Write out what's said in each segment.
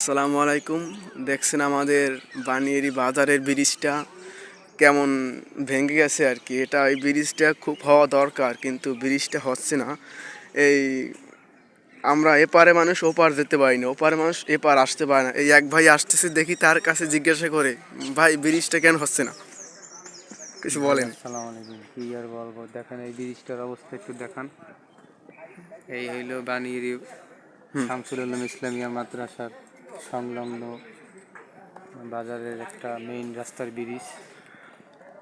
আসসালামু আলাইকুম। দেখছেন আমাদের বানিয়েরি বাজারের ব্রিজটা কেমন ভেঙে গেছে আর কি। এই ব্রিজটা খুব হওয়া দরকার, কিন্তু ব্রিজটা হচ্ছে না। এই আমরা এপারে মানুষ ওপার যেতে পারি না, ওপারে মানুষ এপার আসতে পারে না। এই এক ভাই আসতেছে, দেখি তার কাছে জিজ্ঞাসা করে, ভাই ব্রিজটা কেন হচ্ছে না, কিছু ভাই বলেন। আসসালামু আলাইকুম। কি আর বলবো, দেখেন এই ব্রিজটার অবস্থা একটু দেখান। এই হইল বানিয়েরি শামসুল আলম ইসলামিয়া মাদ্রাসার সংলগ্ন বাজারের একটা মেইন রাস্তার ব্রিজ।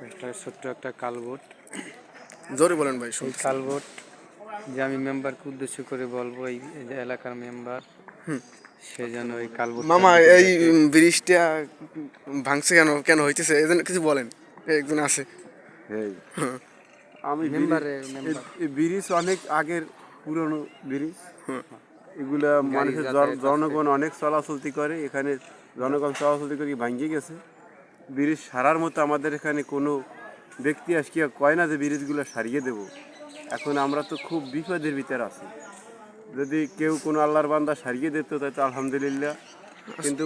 এটা ছোট্ট একটা কালবোট। জোরে বলেন ভাই, এই শুনতেছি। কালবোট যে আমি মেম্বারকে উদ্দেশ্য করে বলবো, এই যে এলাকার মেম্বার, সে যেন এই কালবোটটার মামা, দিকে এই দেখে। ব্রিজটা ভাঙছে কেন, কেন হইতেছে, এই জন্য কিছু বলেন। একজন আছে। এই আমি মেম্বার এই ব্রিজ অনেক আগের পুরনো ব্রিজ। এগুলা গাড়ি মানুষের যাতায়াত আসতে। জনগণ অনেক চলাচলতি করে, এখানে জনগণ চলাচলতি করে ভাঙ্গিয়ে গেছে। ব্রিজ সারার মতো আমাদের এখানে কোনো ব্যক্তি আসকিয়া কয় না যে ব্রিজগুলো সারিয়ে দেব। এখন আমরা তো খুব বিপদের ভিতরে আছি। যদি কেউ কোনো আল্লাহর বান্দা সারিয়ে দিত তাই তো আলহামদুলিল্লাহ, কিন্তু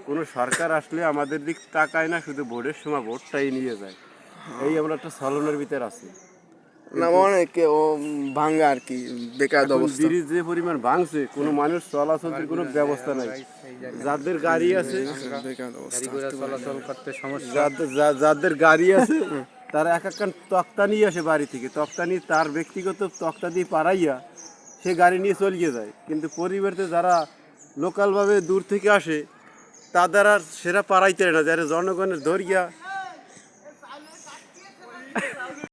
কোনো সরকার আসলে আমাদের দিক তাকায় না, শুধু ভোটের সময় ভোটটাই নিয়ে যায়। এই আমরা একটা ছলনের ভিতরে আছি। না, কিন্তু অনেকে ও ভাঙ্গা আর কি, বেকার এখন অবস্থা। ব্রিজ যে পরিমাণ ভাঙছে, কোনো মানুষ চলাচলের কোনো ব্যবস্থা নাই। যাদের গাড়ি আছে, বেকার অবস্থা। গাড়ি ঘোড়া চলাচল করতে সমস্যা। যাদের গাড়ি আছে তারা এক একটা তক্তা নিয়ে আসে বাড়ি থেকে, তক্তা নিয়ে তার ব্যক্তিগত তক্তা দিয়ে পাড়াইয়া সে গাড়ি নিয়ে চলিয়ে যায়। কিন্তু পরিবর্তে যারা লোকালভাবে দূর থেকে আসে তাদের আর সেরা পাড়াইতে না, যারা জনগণের ধরিয়া